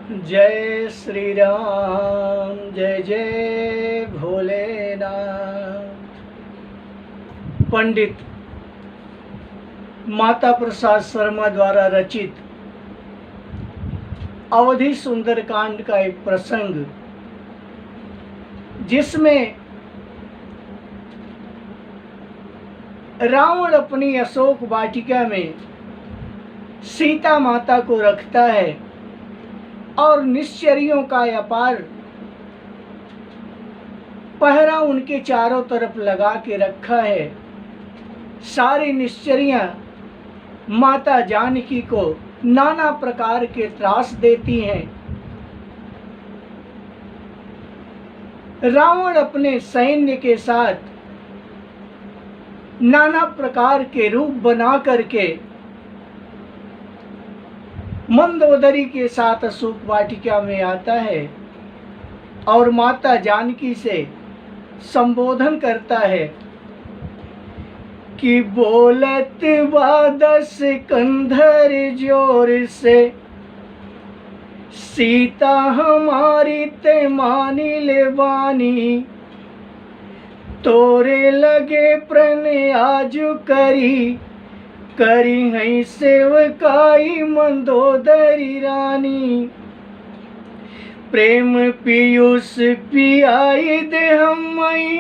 जय श्री राम, जय जय भोलेनाथ। पंडित माता प्रसाद शर्मा द्वारा रचित अवधि सुंदरकांड का एक प्रसंग, जिसमें रावण अपनी अशोक वाटिका में सीता माता को रखता है और निश्चरियों का अपार पहरा उनके चारों तरफ लगा के रखा है। सारी निश्चरियां माता जानकी को नाना प्रकार के त्रास देती हैं। रावण अपने सैन्य के साथ नाना प्रकार के रूप बना करके मंदोदरी के साथ अशोक वाटिका में आता है और माता जानकी से संबोधन करता है कि बोलत बादस कंधर जोर से, सीता हमारी ते मानी ले बानी, तोरे लगे प्रण आजु करी, करी है सेवकाई मंदोदरी रानी। प्रेम पीयूष पियाई दे हमई,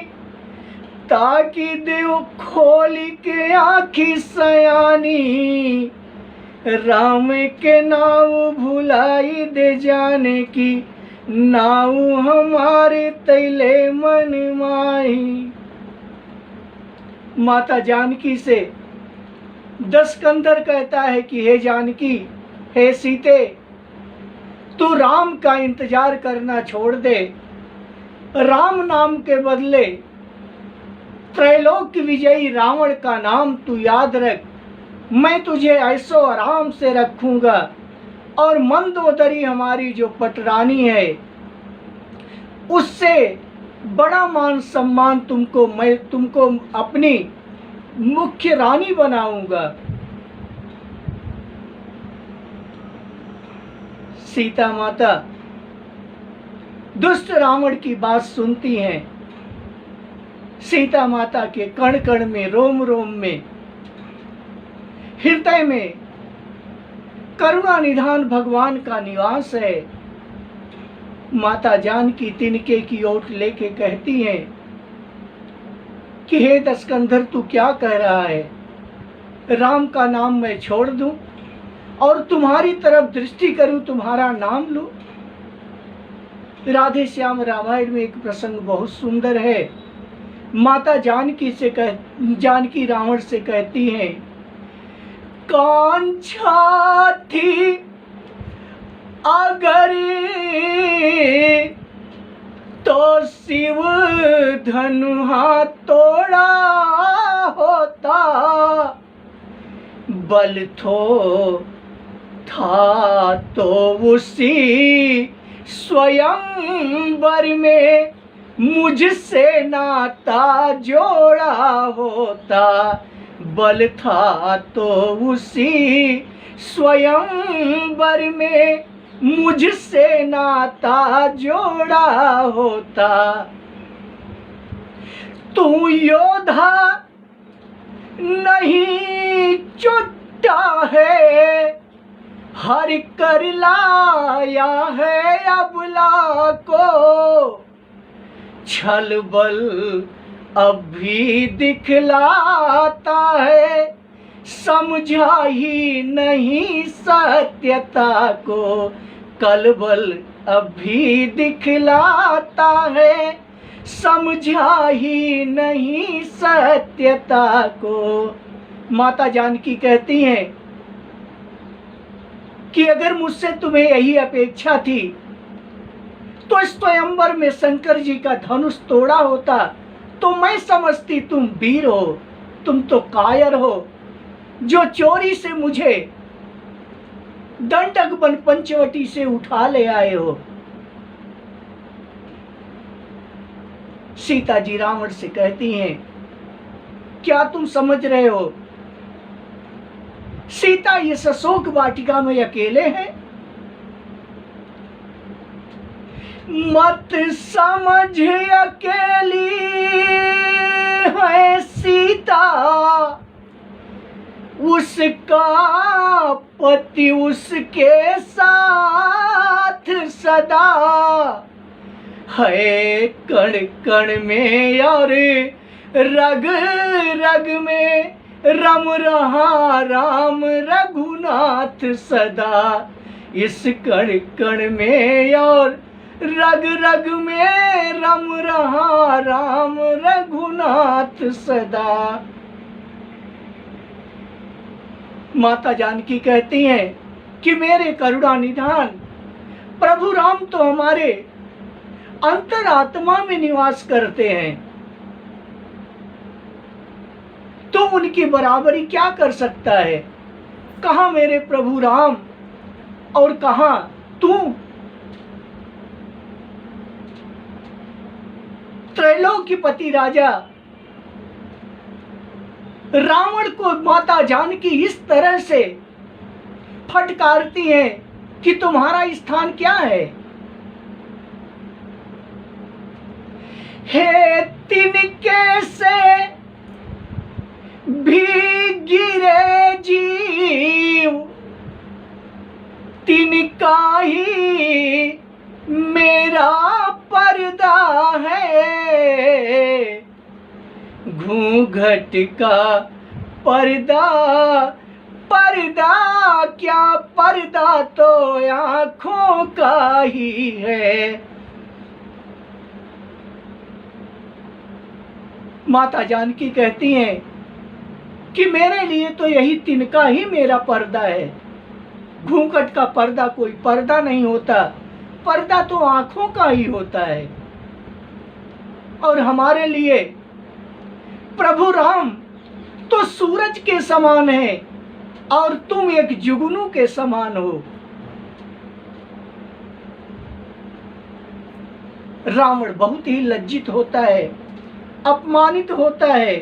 ताकि देव खोली के आँखी सयानी, राम के नाव भुलाई दे जाने की, नाव हमारे तैले मन माही। माता जानकी से दशकंधर कहता है कि हे जानकी, हे सीते, तू राम का इंतजार करना छोड़ दे। राम नाम के बदले त्रैलोक्य विजयी रावण का नाम तू याद रख। मैं तुझे ऐसो आराम से रखूंगा और मंदोदरी हमारी जो पटरानी है, उससे बड़ा मान सम्मान मैं तुमको अपनी मुख्य रानी बनाऊंगा। सीता माता दुष्ट रावण की बात सुनती हैं। सीता माता के कण कण में, रोम रोम में, हृदय में करुणा निधान भगवान का निवास है। माता जानकी तिनके की ओट लेके कहती हैं कि हे दशकंधर, तू क्या कह रहा है? राम का नाम मैं छोड़ दूं और तुम्हारी तरफ दृष्टि करूं, तुम्हारा नाम लूं? राधे श्याम रामायण में एक प्रसंग बहुत सुंदर है। माता जानकी रावण से कहती हैं, कांछा थी अगर तो शिव धनुहा तोड़ा होता, बल थो था तो उसी स्वयंवर में मुझसे नाता जोड़ा होता, बल था तो उसी स्वयंवर में मुझसे नाता जोड़ा होता। तू योद्धा नहीं चुट्टा है, हर कर लाया है अबला को, छल बल अब भी दिखलाता है, समझा ही नहीं सत्यता को, कल बल अब भी दिखलाता है, समझा ही नहीं सत्यता को। माता जानकी कहती हैं कि अगर मुझसे तुम्हें यही अपेक्षा थी तो स्वयंवर में शंकर जी का धनुष तोड़ा होता, तो मैं समझती तुम वीर हो। तुम तो कायर हो जो चोरी से मुझे दंडक बन पंचवटी से उठा ले आए हो। सीता जी रावण से कहती हैं, क्या तुम समझ रहे हो सीता इस अशोक वाटिका में अकेले हैं? मत समझ अकेली है सीता, उसका पति उसके साथ सदा है। कण कण में और रग रग में रम रहा राम रघुनाथ सदा। इस कण कण में और रग रग में रम रहा राम रघुनाथ सदा। माता जानकी कहती हैं कि मेरे करुणा निधान प्रभु राम तो हमारे अंतरात्मा में निवास करते हैं, तो उनकी बराबरी क्या कर सकता है। कहाँ मेरे प्रभु राम और कहाँ तू। त्रैलोक्यपति राजा रावण को माता जानकी इस तरह से फटकारती हैं कि तुम्हारा स्थान क्या है। हे तिनके से भी गिरे जीव, तिनका ही मेरा पर्दा है। घूंघट का पर्दा पर्दा क्या, पर्दा तो आँखों का ही है। माता जानकी कहती हैं कि मेरे लिए तो यही तिनका ही मेरा पर्दा है। घूंघट का पर्दा कोई पर्दा नहीं होता, पर्दा तो आँखों का ही होता है। और हमारे लिए प्रभु राम तो सूरज के समान है और तुम एक जुगनू के समान हो। रावण बहुत ही लज्जित होता है, अपमानित होता है।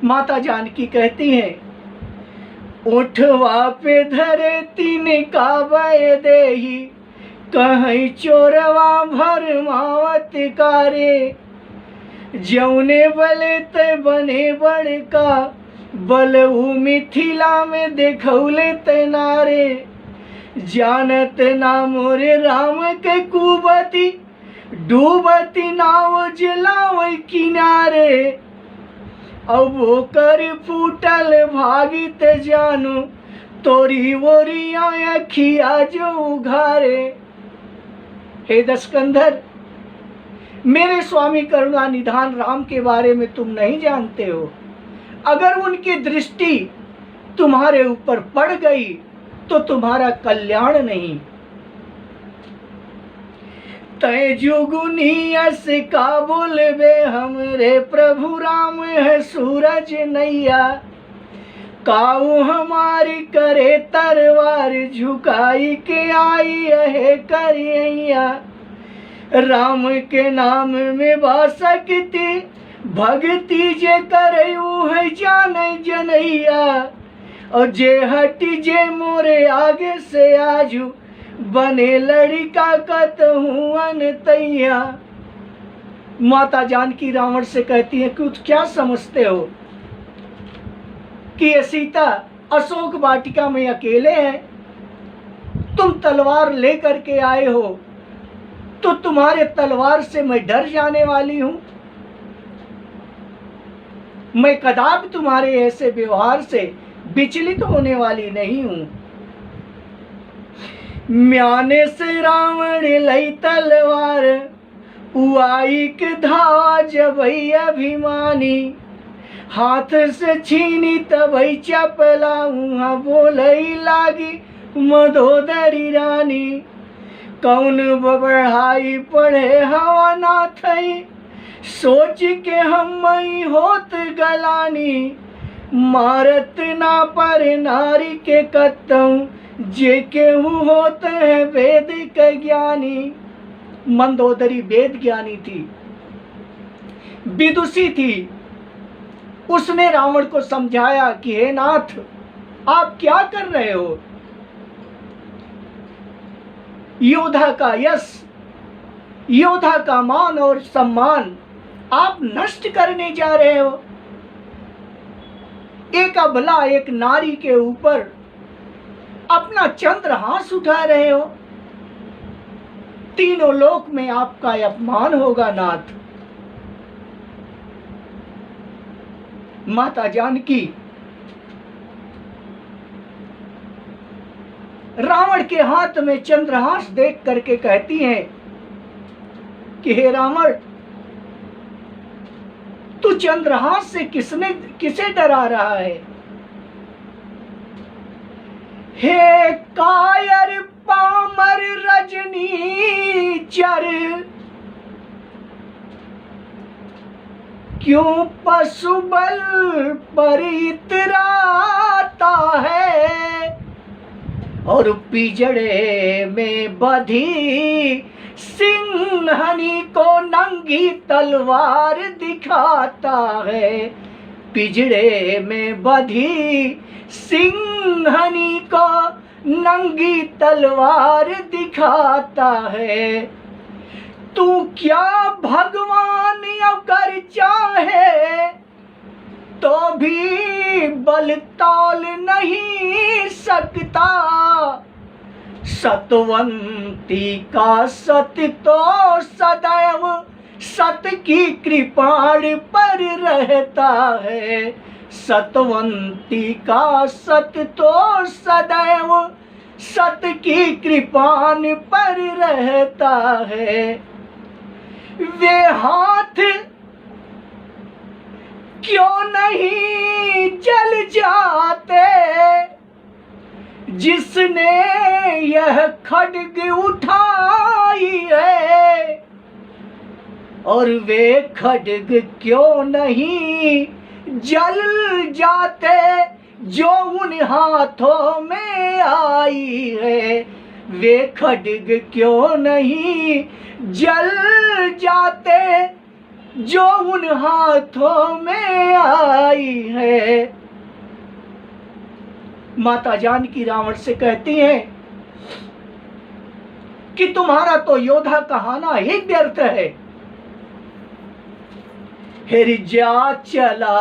माता जानकी कहती हैं, ओठवा पे धरे तिनका बय देही, कहीं चोरवा भरमावत कारे। जौने बले ते बने बड़का, बलऊ मिथिला में देखौले ते नारे। जानत ना मोरे राम के कुबती, डूबती नाव जलाव किनारे। अब वो कर फूटल भागित जानू, तोरी वोरिया अखिया जो उघारे। हे दशकंधर, मेरे स्वामी करुणा निधान राम के बारे में तुम नहीं जानते हो। अगर उनकी दृष्टि तुम्हारे ऊपर पड़ गई तो तुम्हारा कल्याण नहीं। तय जुगुनियस का बोलबे हमरे प्रभु राम है सूरज नैया। काऊ हमारी करे तरवार झुकाई के आई है करिया। राम के नाम में बासकती भक्ति जे करयू है जाने जनैया। और जे हटी जे मोरे आगे से आजू, बने लड़का कतहूँ अनतैया। माता जानकी रावण से कहती है कि क्या समझते हो कि ये सीता अशोक वाटिका में अकेले हैं। तुम तलवार लेकर के आए हो तो तुम्हारे तलवार से मैं डर जाने वाली हूं। मैं कदापि तुम्हारे ऐसे व्यवहार से विचलित होने वाली नहीं हूं। म्याने से रावण लई तलवार, उआई के धावा जबई अभिमानी। हाथ से छीनी तबई चपला, उहाँ बोलई लागी मदोदरी रानी। कौन बढ़ाई पढ़े हवा ना थई, सोच के हम होत गलानी। मारत ना पर नारी के कतऊ, जे केहू होते हैं वेद के ज्ञानी। मंदोदरी वेद ज्ञानी थी, विदुषी थी। उसने रावण को समझाया कि हे नाथ, आप क्या कर रहे हो। योद्धा का यश, योद्धा का मान और सम्मान आप नष्ट करने जा रहे हो। एक अबला, एक नारी के ऊपर अपना चंद्रहास उठा रहे हो। तीनों लोक में आपका अपमान होगा नाथ। माता जानकी रावण के हाथ में चंद्रहास देख करके कहती हैं कि हे रावण, तू चंद्रहास से किसे डरा रहा है? हे कायर पामर रजनीचर, क्यों पशुबल पर इतराता है और पिजड़े में बधी सिंहनी को नंगी तलवार दिखाता है। पिजड़े में बधी सिंहनी को नंगी तलवार दिखाता है। तू क्या भगवान अगर चाहे तो भी बल तौल नहीं सकता। सतवंती का सत तो सदैव सत की कृपाण पर रहता है। सतवंती का सत तो सदैव सत की कृपाण पर रहता है। वे हाथ क्यों नहीं जल जाते जिसने यह खड्ग उठाई है, और वे खड्ग क्यों नहीं जल जाते जो उन हाथों में आई है। वे खड्ग क्यों नहीं जल जाते जो उन हाथों में आई है। माता जानकी रावण से कहती हैं कि तुम्हारा तो योद्धा कहाना ही व्यर्थ है। फिर जा चला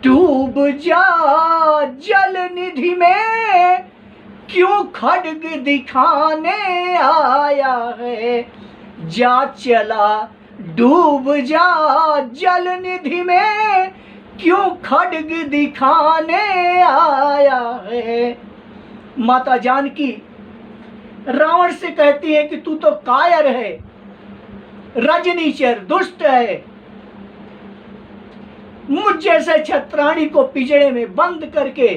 डूब जा जल निधि में, क्यों खड्ग दिखाने आया है। जा चला डूब जा जल निधि में, क्यों खड्ग दिखाने आया है। माता जानकी रावण से कहती है कि तू तो कायर है, रजनीचर, दुष्ट है। मुझ जैसे छत्राणी को पिंजड़े में बंद करके,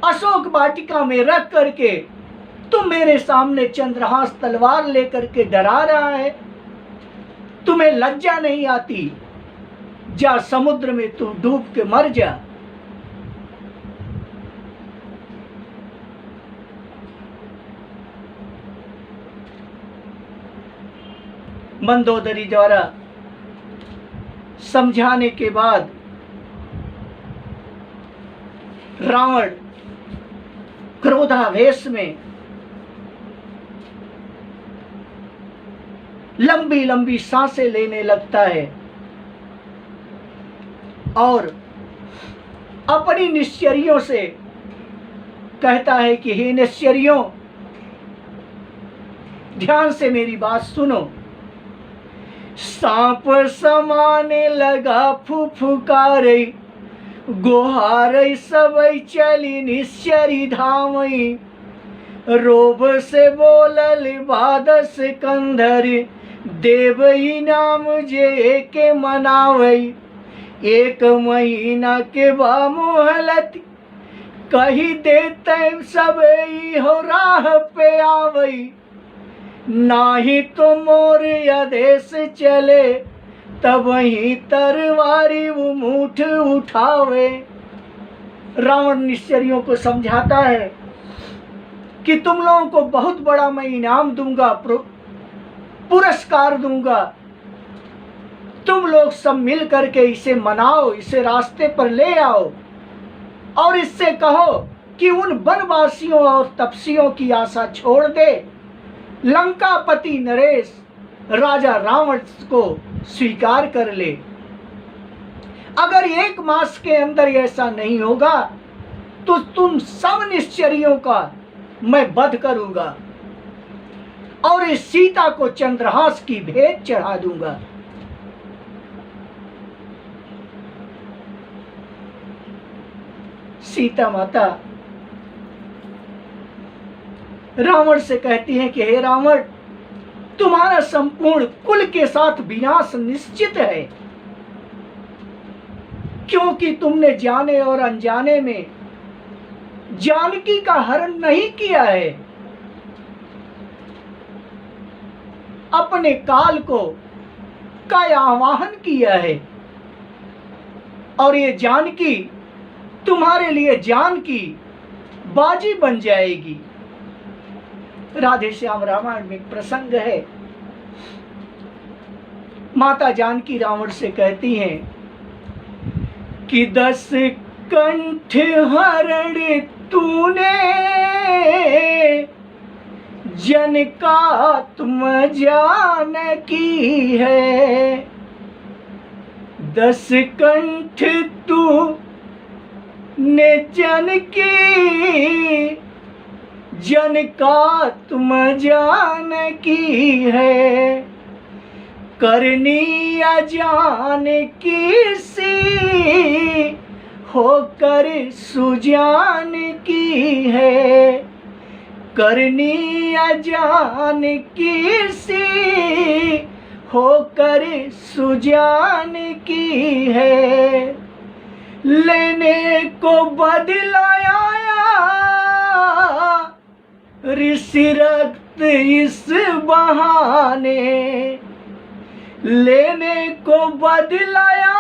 अशोक वाटिका में रख करके तू मेरे सामने चंद्रहास तलवार लेकर के डरा रहा है। तुम्हें लज्जा नहीं आती? जा समुद्र में तू डूब के मर जा। मंदोदरी द्वारा समझाने के बाद रावण क्रोधावेश में लंबी लंबी सांसें लेने लगता है और अपनी निश्चरियों से कहता है कि हे निश्चरियों, ध्यान से मेरी बात सुनो। सांप समाने लगा फुफुकारे, गोहारे सबई चली निश्चरी धामई। रोब से बोलल बादस कंधर, देवई नाम जे के मनावई। एक महीना के बा मोहलत, कही देते सब हो राह पे आवई। नाही तो मोर आदेश चले, तब ही तरवारी वो मुठ उठावे। रावण निश्चरियों को समझाता है कि तुम लोगों को बहुत बड़ा मैं इनाम दूंगा, पुरस्कार दूंगा। तुम लोग सब मिल करके इसे मनाओ, इसे रास्ते पर ले आओ और इससे कहो कि उन वनवासियों और तपस्वियों की आशा छोड़ दे लंकापति नरेश राजा रावण को स्वीकार कर ले। अगर 1 मास के अंदर ऐसा नहीं होगा तो तुम सब निश्चरियों का मैं वध करूंगा और इस सीता को चंद्रहास की भेंट चढ़ा दूंगा। सीता माता रावण से कहती है कि हे रावण, तुम्हारा संपूर्ण कुल के साथ विनाश निश्चित है, क्योंकि तुमने जाने और अनजाने में जानकी का हरण नहीं किया है। अपने काल का आवाहन किया है और ये जानकी तुम्हारे लिए जान की बाजी बन जाएगी। राधे श्याम रामायण में एक प्रसंग है। माता जानकी रावण से कहती हैं कि 10 कंठ हरण तूने जन का तुम जान की है। 10 कंठ तू ने जन की जन का तुम जान की है। करनी अजान की सी होकर सुजान की है। करनी अजान की सी होकर सुजान की है। लेने को बदलाया ऋषि रक्त इस बहाने। लेने को बदलाया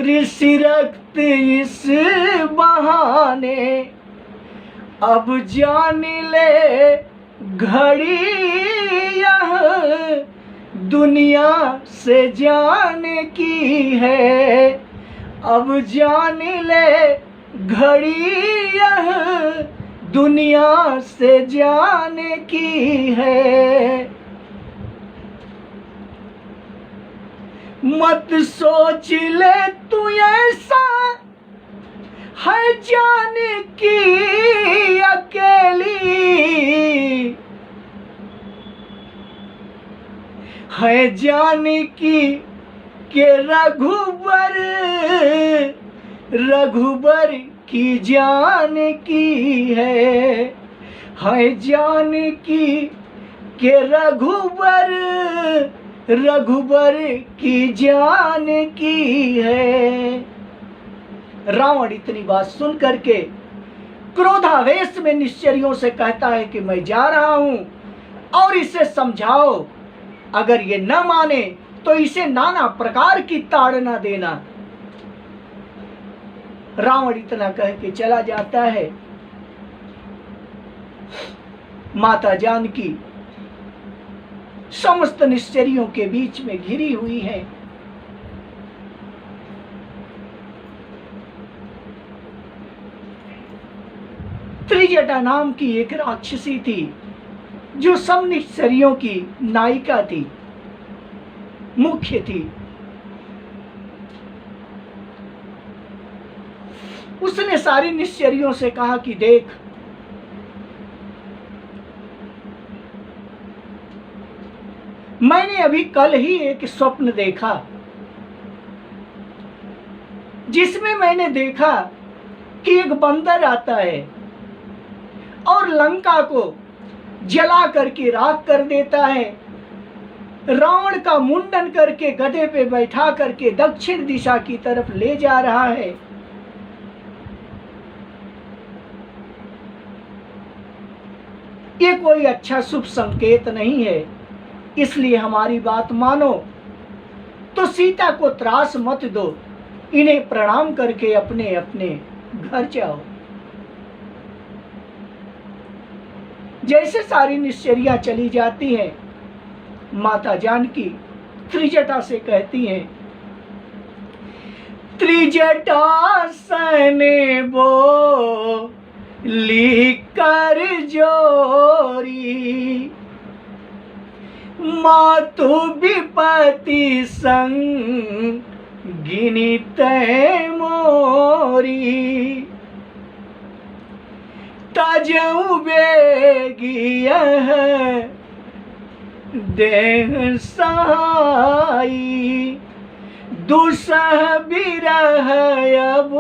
ऋषि रक्त इस बहाने। अब जान ले घड़ी यह दुनिया से जाने की है। अब जान ले घड़ी यह दुनिया से जाने की है। मत सोच ले तू ऐसा है जाने की अकेली। है जाने की के रघुबर की जान की है। है जान की के रघुबर की जान की है। रावण इतनी बात सुन करके क्रोधावेश में निश्चरियों से कहता है कि मैं जा रहा हूं और इसे समझाओ, अगर ये न माने तो इसे नाना प्रकार की ताड़ना देना। रावण इतना कह के चला जाता है। माता जानकी समस्त निश्चरियों के बीच में घिरी हुई है। त्रिजटा नाम की एक राक्षसी थी जो सब निश्चरियों की नायिका थी, मुख्य थी। उसने सारी निश्चरियों से कहा कि देख, मैंने अभी कल ही एक स्वप्न देखा जिसमें मैंने देखा कि एक बंदर आता है और लंका को जला करके राख कर देता है। रावण का मुंडन करके गधे पे बैठा करके दक्षिण दिशा की तरफ ले जा रहा है। ये कोई अच्छा शुभ संकेत नहीं है, इसलिए हमारी बात मानो तो सीता को त्रास मत दो, इन्हें प्रणाम करके अपने अपने घर जाओ। जैसे सारी निश्चरियां चली जाती हैं, माता जानकी त्रिजटा से कहती हैं, त्रिजटा सने बो ली कर जोरी, मातु विपति संग गिनित मोरी, तजऊ बेगिय देह सहाई, दुसह बिरह अब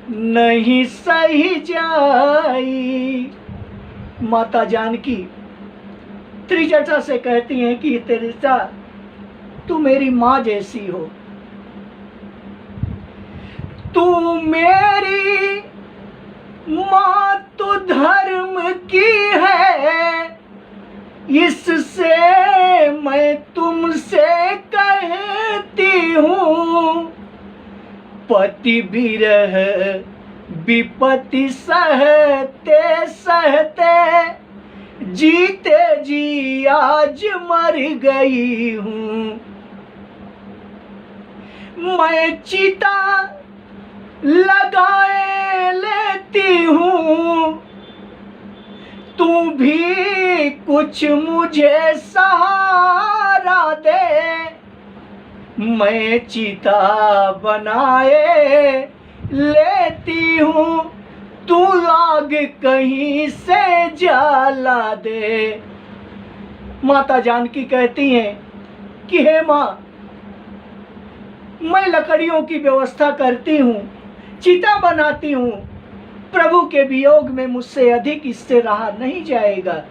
नहीं सही जाई। माता जानकी त्रिजटा से कहती हैं कि त्रिजटा तू मेरी माँ जैसी हो, तू मेरी माँ तो धर्म की है, इससे मैं तुमसे कहती हूँ, पति बिरह विपत्ति सहते सहते जीते जी आज मर गई हूँ। मैं चिता लगाए लेती हूँ, तू भी कुछ मुझे सहारा दे, मैं चिता बनाए लेती हूँ, तू आग कहीं से जला दे। माता जानकी कहती हैं कि हे माँ, मैं लकड़ियों की व्यवस्था करती हूँ, चिता बनाती हूँ, प्रभु के वियोग में मुझसे अधिक इससे रहा नहीं जाएगा।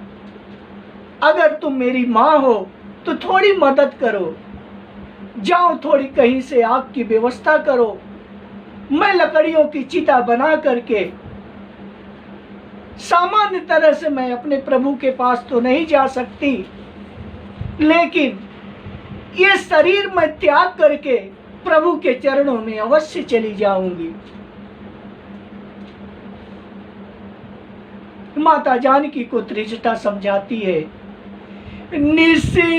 अगर तुम मेरी माँ हो तो थोड़ी मदद करो, जाओ थोड़ी कहीं से आग की व्यवस्था करो। मैं लकड़ियों की चिता बना करके सामान्य तरह से मैं अपने प्रभु के पास तो नहीं जा सकती, लेकिन ये शरीर मैं त्याग करके प्रभु के चरणों में अवश्य चली जाऊंगी। माता जानकी को त्रिजटा समझाती है, निशिनयनल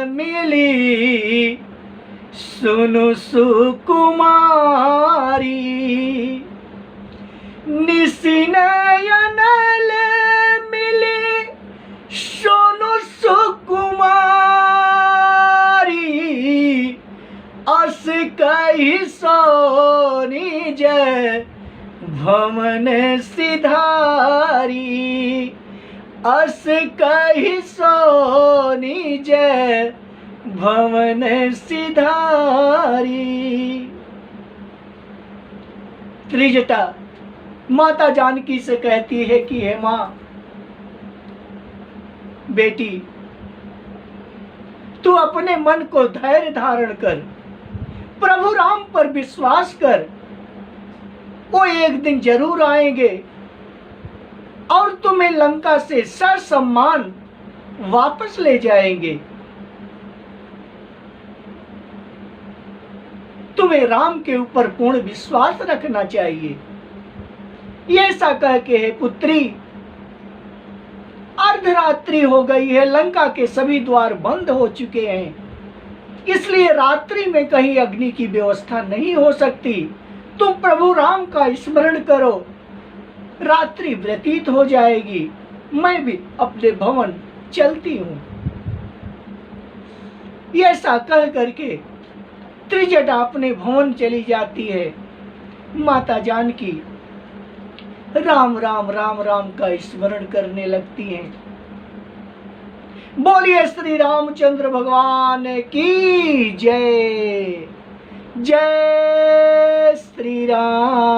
मिली सुनु सुकुमारी, निशिनयनल मिली सुनु सुकुमारी, अस कही सोनी जय भवन सिधारी, अस कही सोनी जय भवन सिधारी। त्रिजटा माता जानकी से कहती है कि हे माँ, बेटी तू अपने मन को धैर्य धारण कर, प्रभु राम पर विश्वास कर, वो एक दिन जरूर आएंगे और तुम्हें लंका से ससम्मान वापस ले जाएंगे। तुम्हें राम के ऊपर पूर्ण विश्वास रखना चाहिए। ये ऐसा कह के है पुत्री, अर्धरात्रि हो गई है, लंका के सभी द्वार बंद हो चुके हैं, इसलिए रात्रि में कहीं अग्नि की व्यवस्था नहीं हो सकती। तुम प्रभु राम का स्मरण करो, रात्रि व्यतीत हो जाएगी, मैं भी अपने भवन चलती हूँ। ऐसा कह करके त्रिजटा अपने भवन चली जाती है। माता जानकी राम राम राम राम का स्मरण करने लगती हैं। बोलिए श्री रामचंद्र भगवान की जय। जय श्री राम।